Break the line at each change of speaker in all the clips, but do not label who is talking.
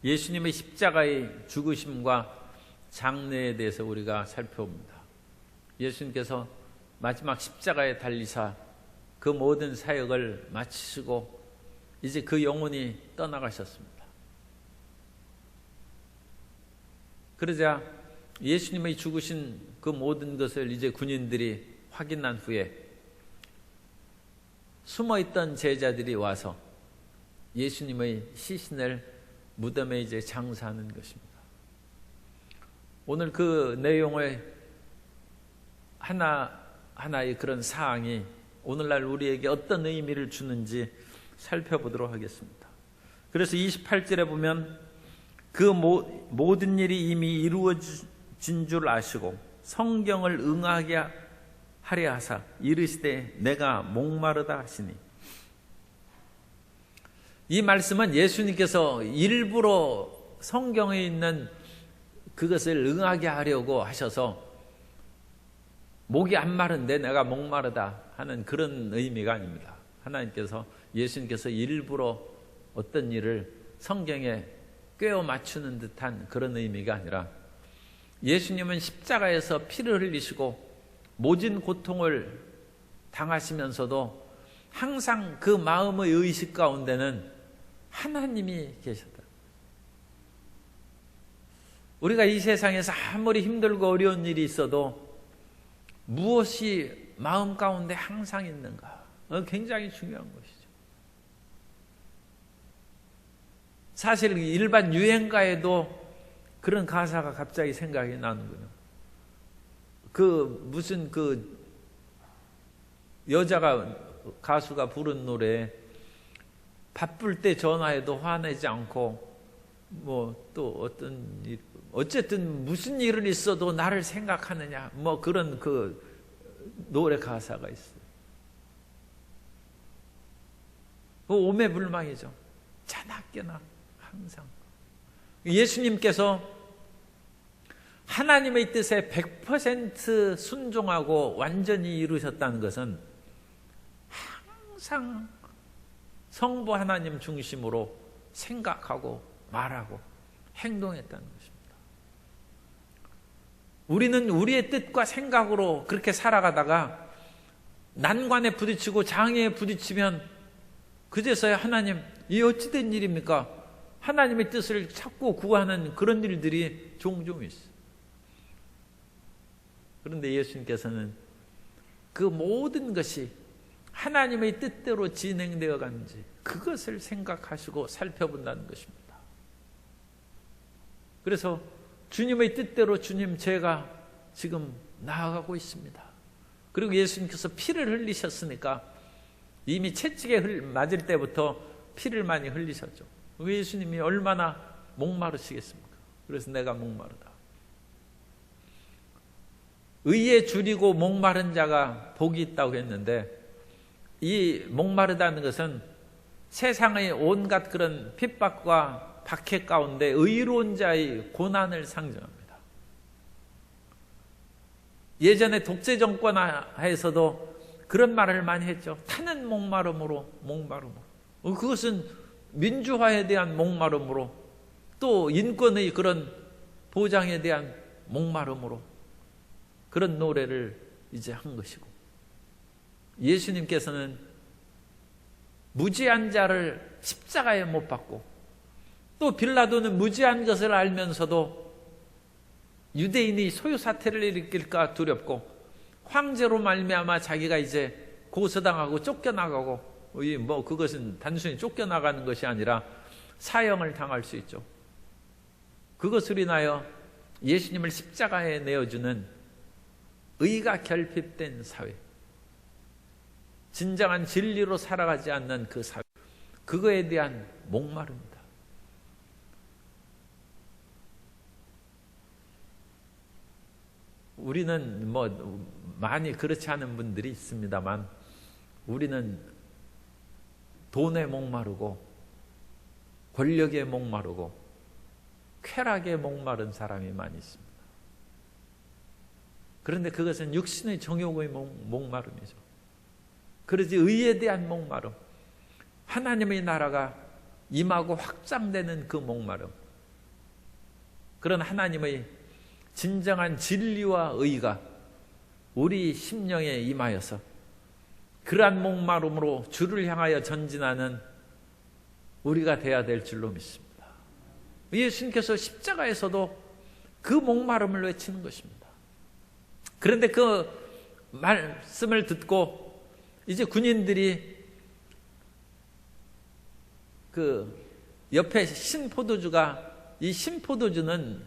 예수님의 십자가의 죽으심과 장례에 대해서 우리가 살펴봅니다. 예수님께서 마지막 십자가에 달리사 그 모든 사역을 마치시고 이제 그 영혼이 떠나가셨습니다. 그러자 예수님의 죽으신 그 모든 것을 이제 군인들이 확인한 후에 숨어있던 제자들이 와서 예수님의 시신을 무덤에 이제 장사하는 것입니다. 오늘 그 내용의 하나의 그런 사항이 오늘날 우리에게 어떤 의미를 주는지 살펴보도록 하겠습니다. 그래서 28절에 보면 그 모든 일이 이미 이루어진 줄 아시고 성경을 응하게 하려 하사 이르시되 내가 목마르다 하시니, 이 말씀은 예수님께서 일부러 성경에 있는 그것을 응하게 하려고 하셔서 목이 안 마른데 내가 목마르다 하는 그런 의미가 아닙니다. 하나님께서, 예수님께서 일부러 어떤 일을 성경에 꿰어 맞추는 듯한 그런 의미가 아니라, 예수님은 십자가에서 피를 흘리시고 모진 고통을 당하시면서도 항상 그 마음의 의식 가운데는 하나님이 계셨다. 우리가 이 세상에서 아무리 힘들고 어려운 일이 있어도 무엇이 마음 가운데 항상 있는가? 굉장히 중요한 것이죠. 사실 일반 유행가에도 그런 가사가 갑자기 생각이 나는군요. 무슨 여자가, 가수가 부른 노래, 바쁠 때 전화해도 화내지 않고, 또 어떤 일, 어쨌든 무슨 일은 있어도 나를 생각하느냐, 그런 노래 가사가 있어요. 오매불망이죠. 자나깨나 항상. 예수님께서 하나님의 뜻에 100% 순종하고 완전히 이루셨다는 것은 항상 성부 하나님 중심으로 생각하고 말하고 행동했다는 것입니다. 우리는 우리의 뜻과 생각으로 그렇게 살아가다가 난관에 부딪히고 장애에 부딪히면 그제서야 하나님, 이 어찌된 일입니까? 하나님의 뜻을 찾고 구하는 그런 일들이 종종 있어요. 그런데 예수님께서는 그 모든 것이 하나님의 뜻대로 진행되어 가는지 그것을 생각하시고 살펴본다는 것입니다. 그래서 주님의 뜻대로 주님, 제가 지금 나아가고 있습니다. 그리고 예수님께서 피를 흘리셨으니까 이미 채찍에 맞을 때부터 피를 많이 흘리셨죠. 예수님이 얼마나 목마르시겠습니까? 그래서 내가 목마르다. 의에 줄이고 목마른 자가 복이 있다고 했는데, 이 목마르다는 것은 세상의 온갖 그런 핍박과 박해 가운데 의로운 자의 고난을 상징합니다. 예전에 독재 정권 하에서도 그런 말을 많이 했죠. 타는 목마름으로 목마름으로. 그것은 민주화에 대한 목마름으로, 또 인권의 그런 보장에 대한 목마름으로 그런 노래를 이제 한 것이고, 예수님께서는 무지한 자를 십자가에 못 박고, 또 빌라도는 무지한 것을 알면서도 유대인이 소요사태를 일으킬까 두렵고 황제로 말미암아 자기가 이제 고소당하고 쫓겨나가고, 그것은 단순히 쫓겨나가는 것이 아니라 사형을 당할 수 있죠. 그것으로 인하여 예수님을 십자가에 내어주는 의가 결핍된 사회, 진정한 진리로 살아가지 않는 그 사회, 그거에 대한 목마릅니다. 우리는 많이 그렇지 않은 분들이 있습니다만, 우리는 돈에 목마르고 권력에 목마르고 쾌락에 목마른 사람이 많이 있습니다. 그런데 그것은 육신의 정욕의 목마름이죠. 그러지 의에 대한 목마름, 하나님의 나라가 임하고 확장되는 그 목마름, 그런 하나님의 진정한 진리와 의가 우리 심령에 임하여서 그러한 목마름으로 주를 향하여 전진하는 우리가 돼야 될 줄로 믿습니다. 예수님께서 십자가에서도 그 목마름을 외치는 것입니다. 그런데 그 말씀을 듣고 이제 군인들이 그 옆에 신포도주가, 이 신포도주는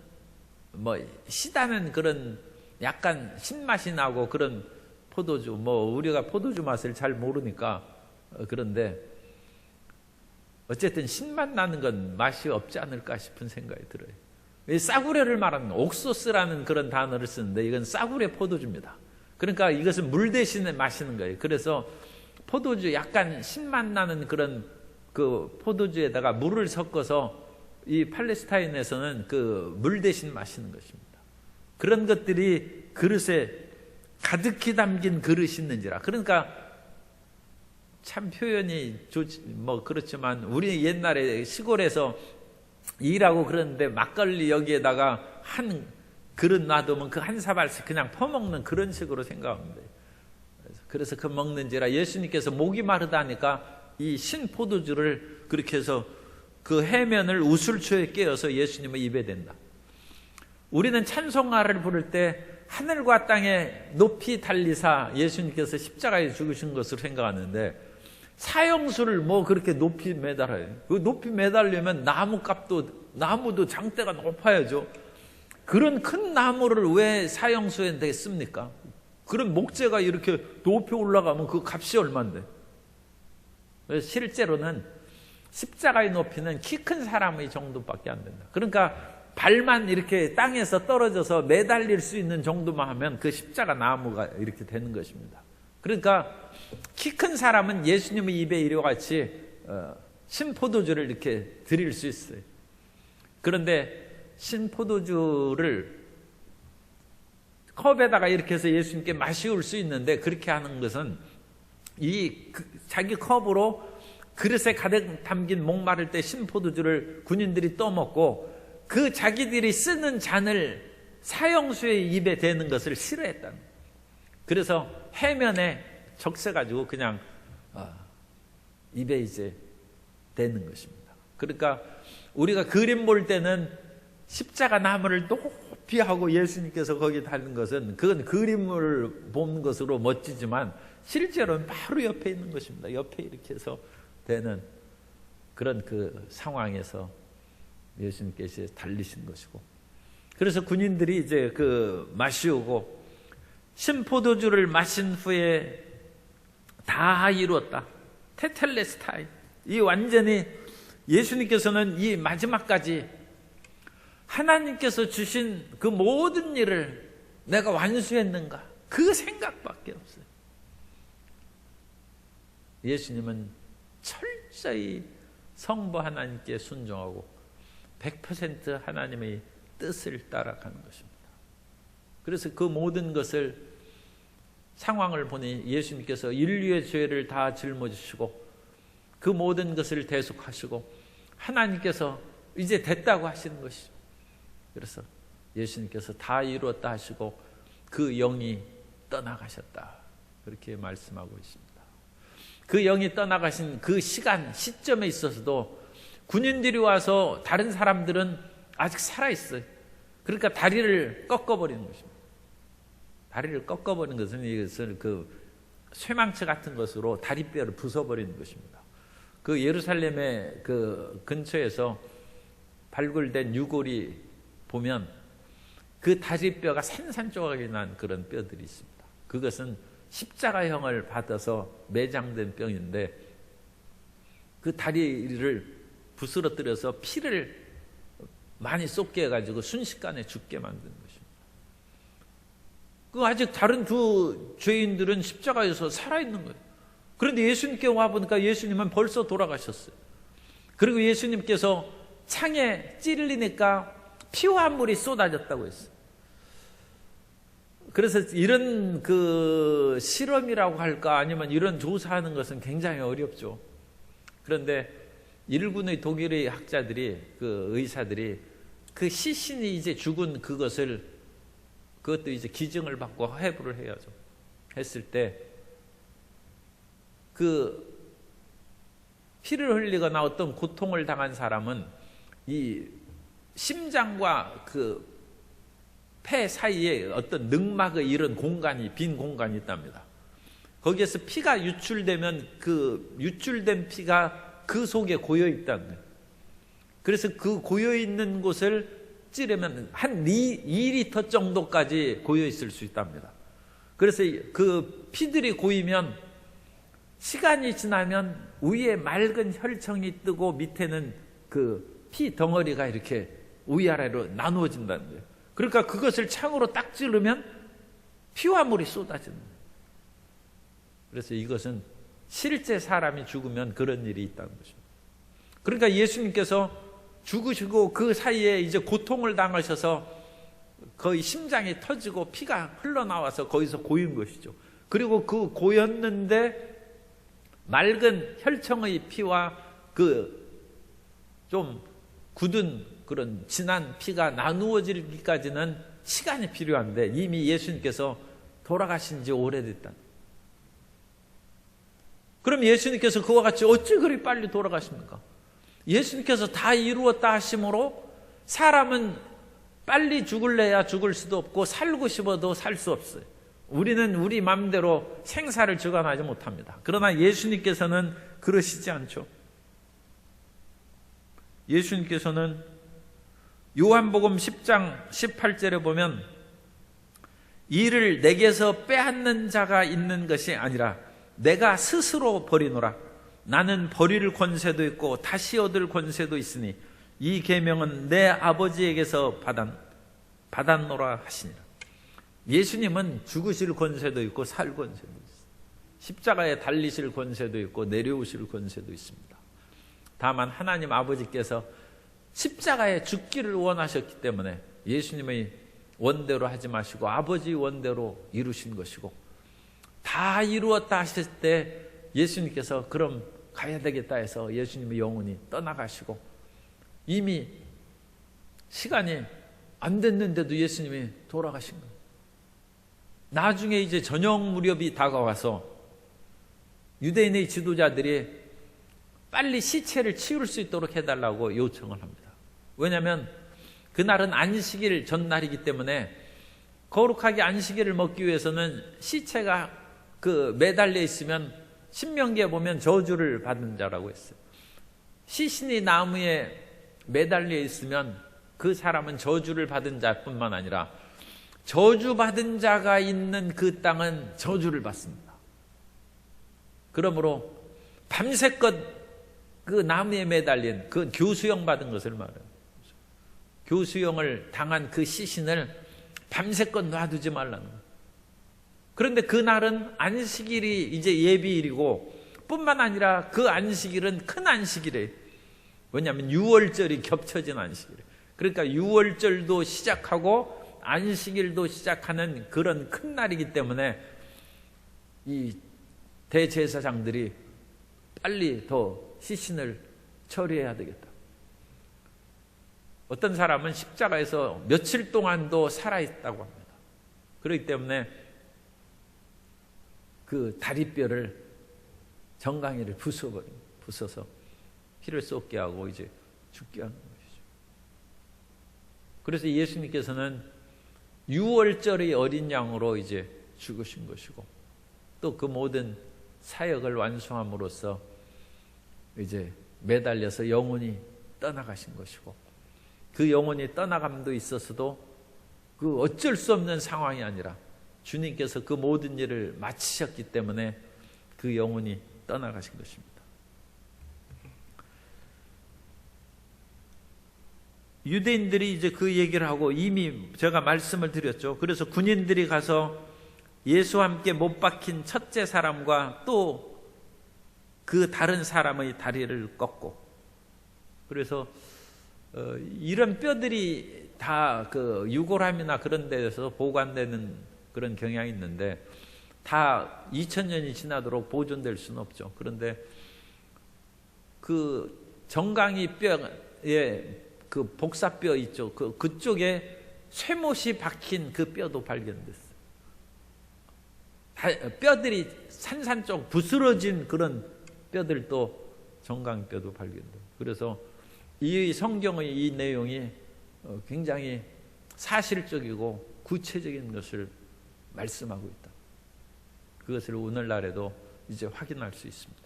뭐 시다는 그런 약간 신맛이 나고 그런 포도주, 뭐 우리가 포도주 맛을 잘 모르니까 그런데 어쨌든 신맛 나는 건 맛이 없지 않을까 싶은 생각이 들어요. 이 싸구려를 말하는 옥소스라는 그런 단어를 쓰는데 이건 싸구려 포도주입니다. 그러니까 이것은 물 대신에 마시는 거예요. 그래서 포도주 약간 신맛 나는 그런 그 포도주에다가 물을 섞어서 이 팔레스타인에서는 그 물 대신 마시는 것입니다. 그런 것들이 그릇에 가득히 담긴 그릇이 있는지라. 그러니까 참 표현이 뭐 그렇지만 우리 옛날에 시골에서 일하고 그러는데 막걸리 여기에다가 한 그릇 놔두면 그 한 사발씩 그냥 퍼먹는 그런 식으로 생각합니다. 그래서 그 먹는지라 예수님께서 목이 마르다니까 이 신포도주를 그렇게 해서 그 해면을 우술초에 깨어서 예수님의 입에 댄다. 우리는 찬송가를 부를 때 하늘과 땅에 높이 달리사 예수님께서 십자가에 죽으신 것으로 생각하는데 사형수를 뭐 그렇게 높이 매달아요. 그 높이 매달려면 나무도 장대가 높아야죠. 그런 큰 나무를 왜 사형수에 씁니까? 그런 목재가 이렇게 높이 올라가면 그 값이 얼만데. 실제로는 십자가의 높이는 키 큰 사람의 정도밖에 안 된다. 그러니까 발만 이렇게 땅에서 떨어져서 매달릴 수 있는 정도만 하면 그 십자가 나무가 이렇게 되는 것입니다. 그러니까 키 큰 사람은 예수님의 입에 이와 같이 신포도주를 이렇게 드릴 수 있어요. 그런데 신포도주를 컵에다가 이렇게 해서 예수님께 마시울 수 있는데 그렇게 하는 것은 자기 컵으로 그릇에 가득 담긴 목마를 때 신포도주를 군인들이 떠먹고 그 자기들이 쓰는 잔을 사형수의 입에 대는 것을 싫어했다는 거예요. 그래서 해면에 적셔가지고 그냥 입에 이제 대는 것입니다. 그러니까 우리가 그림 볼 때는 십자가 나무를 높이 하고 예수님께서 거기 달린 것은 그건 그림을 보는 것으로 멋지지만 실제로는 바로 옆에 있는 것입니다. 옆에 이렇게 해서 되는 그런 그 상황에서 예수님께서 달리신 것이고, 그래서 군인들이 이제 그 마시우고 신포도주를 마신 후에 다 이루었다. 테텔레스타이. 이 완전히 예수님께서는 이 마지막까지 하나님께서 주신 그 모든 일을 내가 완수했는가 그 생각밖에 없어요. 예수님은 철저히 성부 하나님께 순종하고 100% 하나님의 뜻을 따라가는 것입니다. 그래서 그 모든 것을 상황을 보니 예수님께서 인류의 죄를 다 짊어지시고 그 모든 것을 대속하시고 하나님께서 이제 됐다고 하시는 것이죠. 그래서 예수님께서 다 이루었다 하시고 그 영이 떠나가셨다 그렇게 말씀하고 있습니다. 그 영이 떠나가신 그 시점에 있어서도 군인들이 와서 다른 사람들은 아직 살아있어요. 그러니까 다리를 꺾어버리는 것입니다. 다리를 꺾어버리는 것은 이것을 그 쇠망치 같은 것으로 다리뼈를 부숴버리는 것입니다. 그 예루살렘의 그 근처에서 발굴된 유골이 보면 그 다리뼈가 산산조각이 난 그런 뼈들이 있습니다. 그것은 십자가형을 받아서 매장된 뼈인데 그 다리를 부스러뜨려서 피를 많이 쏟게 해가지고 순식간에 죽게 만든 것입니다. 그 아직 다른 두 죄인들은 십자가에서 살아있는 거예요. 그런데 예수님께 와보니까 예수님은 벌써 돌아가셨어요. 그리고 예수님께서 창에 찔리니까 피와 물이 쏟아졌다고 했어요. 그래서 이런 그 실험이라고 할까 아니면 이런 조사하는 것은 굉장히 어렵죠. 그런데 일군의 독일의 학자들이 그 의사들이 그 시신이 이제 죽은 그것을, 그것도 이제 기증을 받고 해부를 해야죠. 했을 때 그 피를 흘리거나 어떤 고통을 당한 사람은 이 심장과 그 폐 사이에 어떤 늑막의 이런 공간이, 빈 공간이 있답니다. 거기에서 피가 유출되면 그 유출된 피가 그 속에 고여 있다는 거예요. 그래서 그 고여 있는 곳을 찌르면 한 2리터 정도까지 고여 있을 수 있답니다. 그래서 그 피들이 고이면 시간이 지나면 위에 맑은 혈청이 뜨고 밑에는 그 피 덩어리가 이렇게 위아래로 나누어진다는 거예요. 그러니까 그것을 창으로 딱 찌르면 피와 물이 쏟아지는 거예요. 그래서 이것은 실제 사람이 죽으면 그런 일이 있다는 것입니다. 그러니까 예수님께서 죽으시고 그 사이에 이제 고통을 당하셔서 거의 심장이 터지고 피가 흘러나와서 거기서 고인 것이죠. 그리고 그 고였는데 맑은 혈청의 피와 그 좀 굳은 그런 진한 피가 나누어지기까지는 시간이 필요한데 이미 예수님께서 돌아가신 지 오래됐다. 그럼 예수님께서 그와 같이 어찌 그리 빨리 돌아가십니까? 예수님께서 다 이루었다 하심으로 사람은 빨리 죽을래야 죽을 수도 없고 살고 싶어도 살 수 없어요. 우리는 우리 마음대로 생사를 주관하지 못합니다. 그러나 예수님께서는 그러시지 않죠. 예수님께서는 요한복음 10장 18절에 보면 이를 내게서 빼앗는 자가 있는 것이 아니라 내가 스스로 버리노라. 나는 버릴 권세도 있고 다시 얻을 권세도 있으니 이 계명은 내 아버지에게서 받았노라 하시니라. 예수님은 죽으실 권세도 있고 살 권세도 있습니다. 십자가에 달리실 권세도 있고 내려오실 권세도 있습니다. 다만 하나님 아버지께서 십자가에 죽기를 원하셨기 때문에 예수님의 원대로 하지 마시고 아버지 원대로 이루신 것이고, 다 이루었다 하실 때 예수님께서 그럼 가야 되겠다 해서 예수님의 영혼이 떠나가시고, 이미 시간이 안 됐는데도 예수님이 돌아가신 거예요. 나중에 이제 저녁 무렵이 다가와서 유대인의 지도자들이 빨리 시체를 치울 수 있도록 해달라고 요청을 합니다. 왜냐하면 그날은 안식일 전날이기 때문에 거룩하게 안식일을 먹기 위해서는 시체가 그 매달려 있으면 신명기에 보면 저주를 받은 자라고 했어요. 시신이 나무에 매달려 있으면 그 사람은 저주를 받은 자뿐만 아니라 저주받은 자가 있는 그 땅은 저주를 받습니다. 그러므로 밤새껏 그 나무에 매달린 그 교수형 받은 것을 말해요. 교수형을 당한 그 시신을 밤새껏 놔두지 말라는 거예요. 그런데 그날은 안식일이 이제 예비일이고 뿐만 아니라 그 안식일은 큰 안식일이에요. 왜냐하면 6월절이 겹쳐진 안식일이에요. 그러니까 6월절도 시작하고 안식일도 시작하는 그런 큰 날이기 때문에 이 대제사장들이 빨리 더 시신을 처리해야 되겠다. 어떤 사람은 십자가에서 며칠 동안도 살아있다고 합니다. 그렇기 때문에 그 다리뼈를 정강이를 부숴서 피를 쏟게 하고 이제 죽게 하는 것이죠. 그래서 예수님께서는 6월절의 어린 양으로 이제 죽으신 것이고, 또 그 모든 사역을 완수함으로써 이제 매달려서 영혼이 떠나가신 것이고, 그 영혼이 떠나감도 있었어도 그 어쩔 수 없는 상황이 아니라 주님께서 그 모든 일을 마치셨기 때문에 그 영혼이 떠나가신 것입니다. 유대인들이 이제 그 얘기를 하고, 이미 제가 말씀을 드렸죠. 그래서 군인들이 가서 예수와 함께 못 박힌 첫째 사람과 또 그 다른 사람의 다리를 꺾고, 그래서 이런 뼈들이 다 그 유골함이나 그런 데서 보관되는 그런 경향이 있는데 다 2000년이 지나도록 보존될 수는 없죠. 그런데 그 정강이 뼈에 그 복사뼈 있죠. 그쪽에 쇠못이 박힌 그 뼈도 발견됐어요. 뼈들이 산산쪽 부스러진 그런 뼈들도 정강뼈도 발견돼요. 그래서 이 성경의 이 내용이 굉장히 사실적이고 구체적인 것을 말씀하고 있다. 그것을 오늘날에도 이제 확인할 수 있습니다.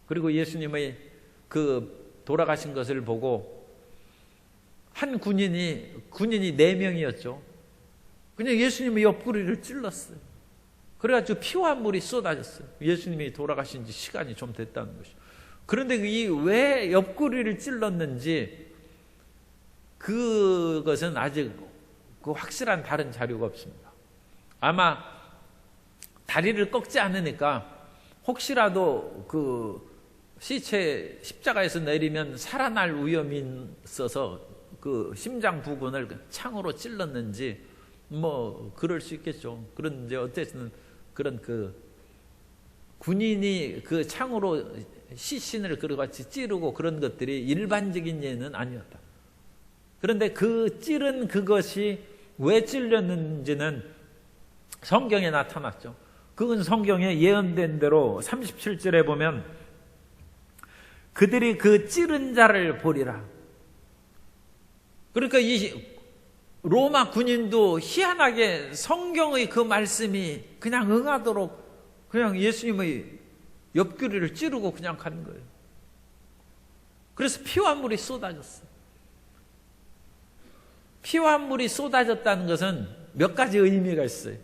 그리고 예수님의 그 돌아가신 것을 보고 한 군인이 4명이었죠. 그냥 예수님의 옆구리를 찔렀어요. 그래가지고 피와 물이 쏟아졌어요. 예수님이 돌아가신 지 시간이 좀 됐다는 것이죠. 그런데 왜 옆구리를 찔렀는지 그것은 아직 그 확실한 다른 자료가 없습니다. 아마 다리를 꺾지 않으니까 혹시라도 그 시체 십자가에서 내리면 살아날 위험이 있어서 그 심장 부분을 창으로 찔렀는지 뭐 그럴 수 있겠죠. 그런데 어쨌든 그런 그 군인이 그 창으로 시신을 그같이 찌르고 그런 것들이 일반적인 예는 아니었다. 그런데 그 찌른 그것이 왜 찔렸는지는 성경에 나타났죠. 그건 성경에 예언된 대로 37절에 보면 그들이 그 찌른 자를 보리라. 그러니까 이 로마 군인도 희한하게 성경의 그 말씀이 그냥 응하도록 그냥 예수님의 옆구리를 찌르고 그냥 가는 거예요. 그래서 피와 물이 쏟아졌어요. 피와 물이 쏟아졌다는 것은 몇 가지 의미가 있어요.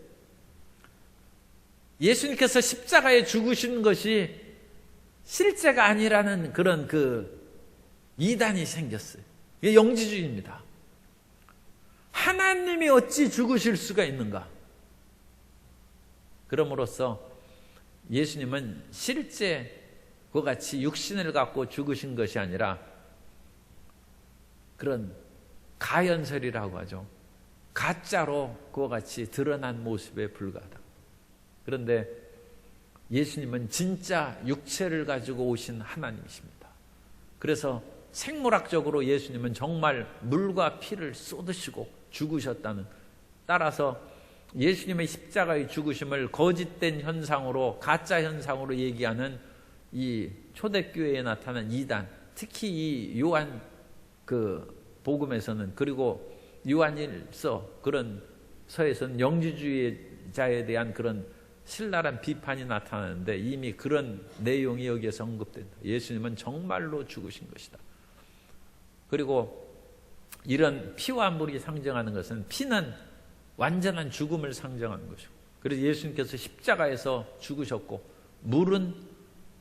예수님께서 십자가에 죽으신 것이 실제가 아니라는 그런 그 이단이 생겼어요. 이게 영지주의입니다. 하나님이 어찌 죽으실 수가 있는가? 그럼으로써 예수님은 실제 그와 같이 육신을 갖고 죽으신 것이 아니라 그런 가연설이라고 하죠. 가짜로 그와 같이 드러난 모습에 불과하다. 그런데 예수님은 진짜 육체를 가지고 오신 하나님이십니다. 그래서 생물학적으로 예수님은 정말 물과 피를 쏟으시고 죽으셨다는, 따라서 예수님의 십자가의 죽으심을 거짓된 현상으로, 가짜 현상으로 얘기하는 이 초대교회에 나타난 이단, 특히 이 요한 그 복음에서는, 그리고 요한일서 그런 서에서는 영지주의자에 대한 그런 신랄한 비판이 나타나는데 이미 그런 내용이 여기에서 언급된다. 예수님은 정말로 죽으신 것이다. 그리고 이런 피와 물이 상징하는 것은, 피는 완전한 죽음을 상징하는 것이고, 그래서 예수님께서 십자가에서 죽으셨고, 물은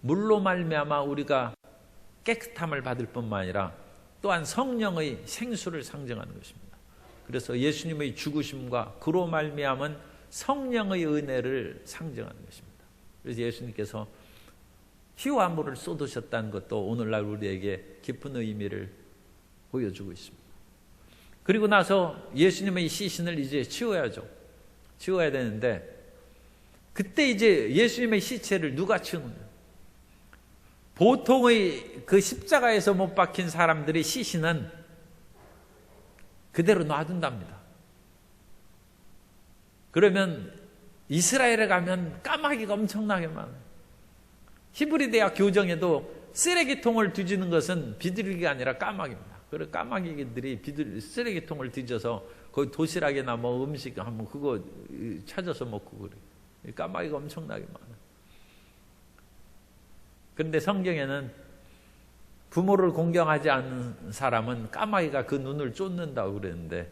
물로 말미암아 우리가 깨끗함을 받을 뿐만 아니라 또한 성령의 생수를 상징하는 것입니다. 그래서 예수님의 죽으심과 그로 말미암은 성령의 은혜를 상징하는 것입니다. 그래서 예수님께서 피와 물을 쏟으셨다는 것도 오늘날 우리에게 깊은 의미를 보여주고 있습니다. 그리고 나서 예수님의 시신을 이제 치워야죠. 치워야 되는데, 그때 이제 예수님의 시체를 누가 치우느냐? 보통의 그 십자가에서 못 박힌 사람들의 시신은 그대로 놔둔답니다. 그러면 이스라엘에 가면 까마귀가 엄청나게 많아요. 히브리 대학 교정에도 쓰레기통을 뒤지는 것은 비둘기가 아니라 까마귀입니다. 그래서 까마귀들이 쓰레기통을 뒤져서 거기 도시락이나 뭐 음식 하면 그거 찾아서 먹고 그래요. 까마귀가 엄청나게 많아요. 그런데 성경에는 부모를 공경하지 않는 사람은 까마귀가 그 눈을 쫓는다고 그랬는데,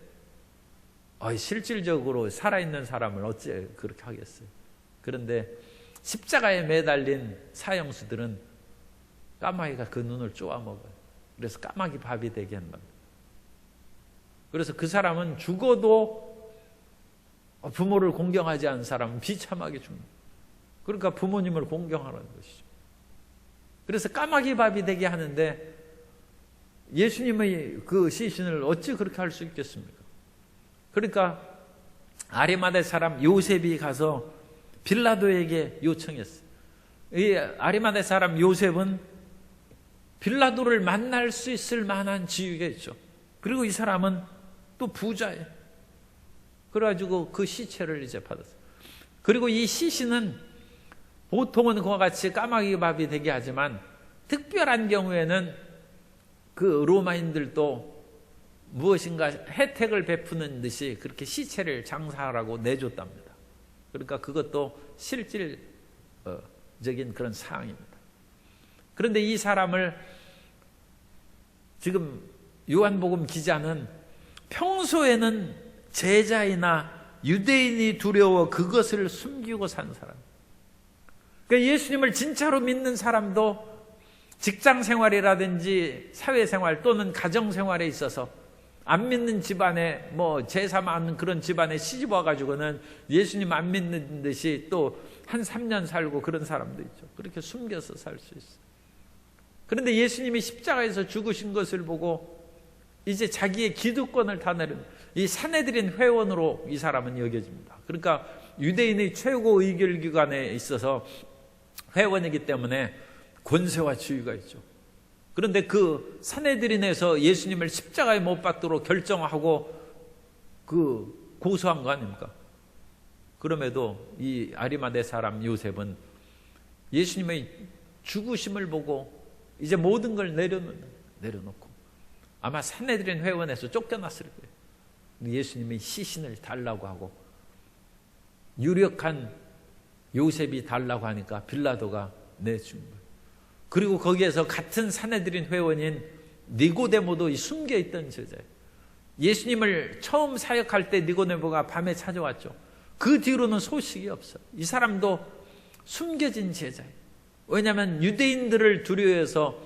실질적으로 살아있는 사람을 어째 그렇게 하겠어요. 그런데 십자가에 매달린 사형수들은 까마귀가 그 눈을 쪼아먹어요. 그래서 까마귀 밥이 되게 한다. 그래서 그 사람은 죽어도 부모를 공경하지 않는 사람은 비참하게 죽는, 그러니까 부모님을 공경하라는 것이죠. 그래서 까마귀 밥이 되게 하는데 예수님의 그 시신을 어찌 그렇게 할 수 있겠습니까? 그러니까 아리마대 사람 요셉이 가서 빌라도에게 요청했어요. 이 아리마대 사람 요셉은 빌라도를 만날 수 있을 만한 지위가 있죠. 그리고 이 사람은 또 부자예요. 그래가지고 그 시체를 이제 받았어요. 그리고 이 시신은 보통은 그와 같이 까마귀 밥이 되게 하지만 특별한 경우에는 그 로마인들도 무엇인가 혜택을 베푸는 듯이 그렇게 시체를 장사하라고 내줬답니다. 그러니까 그것도 실질적인 그런 사항입니다. 그런데 이 사람을 지금 요한복음 기자는 평소에는 제자이나 유대인이 두려워 그것을 숨기고 산 사람. 그러니까 예수님을 진짜로 믿는 사람도 직장 생활이라든지 사회생활 또는 가정생활에 있어서 안 믿는 집안에 뭐 제사 많은 그런 집안에 시집 와가지고는 예수님 안 믿는 듯이 또 한 3년 살고 그런 사람도 있죠. 그렇게 숨겨서 살 수 있어요. 그런데 예수님이 십자가에서 죽으신 것을 보고 이제 자기의 기득권을 다 내린 이 산헤드린 회원으로 이 사람은 여겨집니다. 그러니까 유대인의 최고 의결기관에 있어서 회원이기 때문에 권세와 지위가 있죠. 그런데 그 산헤드린에서 예수님을 십자가에 못 박도록 결정하고 그 고소한 거 아닙니까? 그럼에도 이 아리마대 사람 요셉은 예수님의 죽으심을 보고 이제 모든 걸 내려놓고 아마 산헤드린 회원에서 쫓겨났을 거예요. 예수님이 시신을 달라고 하고 유력한 요셉이 달라고 하니까 빌라도가 내준 거예요. 그리고 거기에서 같은 산헤드린 회원인 니고데모도 숨겨있던 제자예요. 예수님을 처음 사역할 때 니고데모가 밤에 찾아왔죠. 그 뒤로는 소식이 없어요. 이 사람도 숨겨진 제자예요. 왜냐하면 유대인들을 두려워해서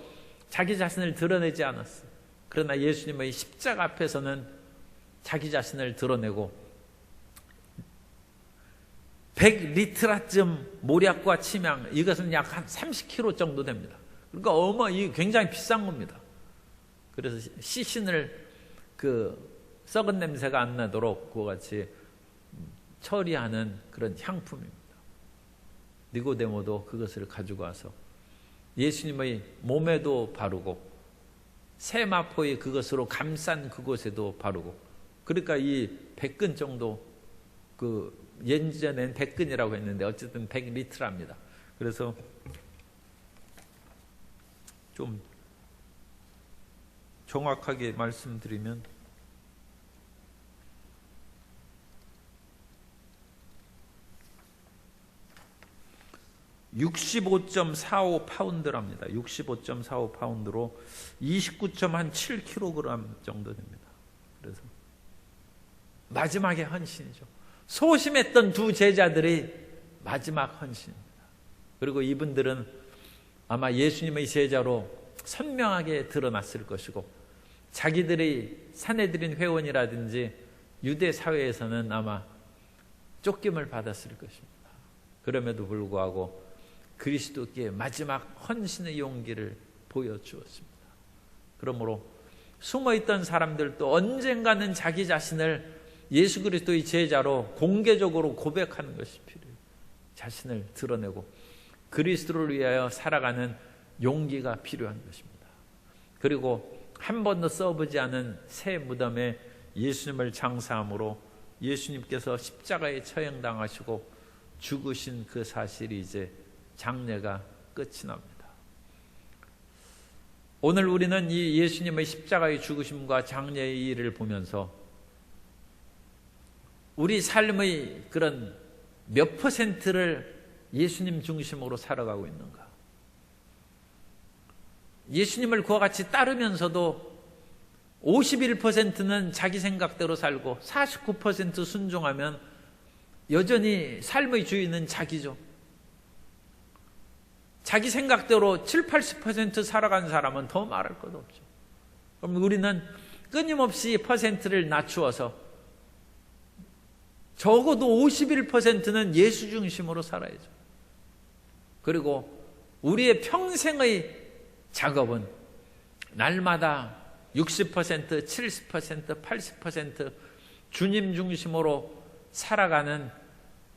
자기 자신을 드러내지 않았어요. 그러나 예수님의 십자가 앞에서는 자기 자신을 드러내고 100리트라쯤 모략과 침향, 이것은 약 한 30kg 정도 됩니다. 그러니까 이게 굉장히 비싼 겁니다. 그래서 시신을 썩은 냄새가 안 나도록 그와 같이 처리하는 그런 향품입니다. 니고데모도 그것을 가지고 와서 예수님의 몸에도 바르고 세마포의 그것으로 감싼 그곳에도 바르고, 그러니까 이 100근 정도, 예전엔 100근이라고 했는데 어쨌든 100리트랍니다. 그래서 좀 정확하게 말씀드리면 65.45파운드랍니다. 65.45파운드로 29.7kg 정도 됩니다. 그래서 마지막에 헌신이죠. 소심했던 두 제자들이 마지막 헌신입니다. 그리고 이분들은 아마 예수님의 제자로 선명하게 드러났을 것이고, 자기들이 산헤드린 회원이라든지 유대 사회에서는 아마 쫓김을 받았을 것입니다. 그럼에도 불구하고 그리스도께 마지막 헌신의 용기를 보여주었습니다. 그러므로 숨어있던 사람들도 언젠가는 자기 자신을 예수 그리스도의 제자로 공개적으로 고백하는 것이 필요해요. 자신을 드러내고 그리스도를 위하여 살아가는 용기가 필요한 것입니다. 그리고 한 번도 써보지 않은 새 무덤에 예수님을 장사함으로 예수님께서 십자가에 처형당하시고 죽으신 그 사실이 이제 장례가 끝이 납니다. 오늘 우리는 이 예수님의 십자가의 죽으심과 장례의 일을 보면서 우리 삶의 그런 몇 퍼센트를 예수님 중심으로 살아가고 있는가? 예수님을 그와 같이 따르면서도 51%는 자기 생각대로 살고 49% 순종하면 여전히 삶의 주인은 자기죠. 자기 생각대로 7, 80% 살아간 사람은 더 말할 것도 없죠. 그럼 우리는 끊임없이 퍼센트를 낮추어서 적어도 51%는 예수 중심으로 살아야죠. 그리고 우리의 평생의 작업은 날마다 60%, 70%, 80% 주님 중심으로 살아가는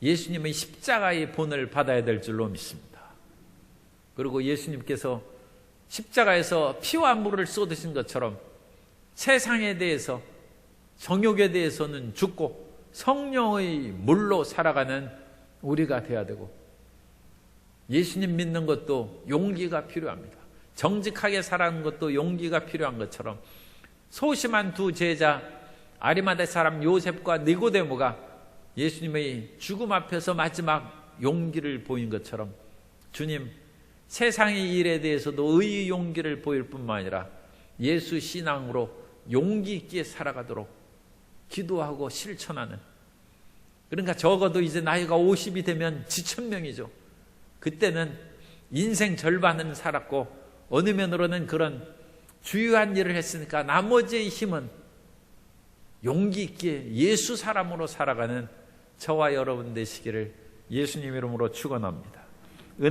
예수님의 십자가의 본을 받아야 될 줄로 믿습니다. 그리고 예수님께서 십자가에서 피와 물을 쏟으신 것처럼 세상에 대해서, 정욕에 대해서는 죽고 성령의 물로 살아가는 우리가 되어야 되고, 예수님 믿는 것도 용기가 필요합니다. 정직하게 살아가는 것도 용기가 필요한 것처럼 소심한 두 제자 아리마대 사람 요셉과 니고데모가 예수님의 죽음 앞에서 마지막 용기를 보인 것처럼 주님, 세상의 일에 대해서도 의의 용기를 보일 뿐만 아니라 예수 신앙으로 용기 있게 살아가도록 기도하고 실천하는, 그러니까 적어도 이제 나이가 50이 되면 지천명이죠. 그때는 인생 절반은 살았고 어느 면으로는 그런 주요한 일을 했으니까 나머지의 힘은 용기 있게 예수 사람으로 살아가는 저와 여러분 되시기를 예수님 이름으로 축원합니다.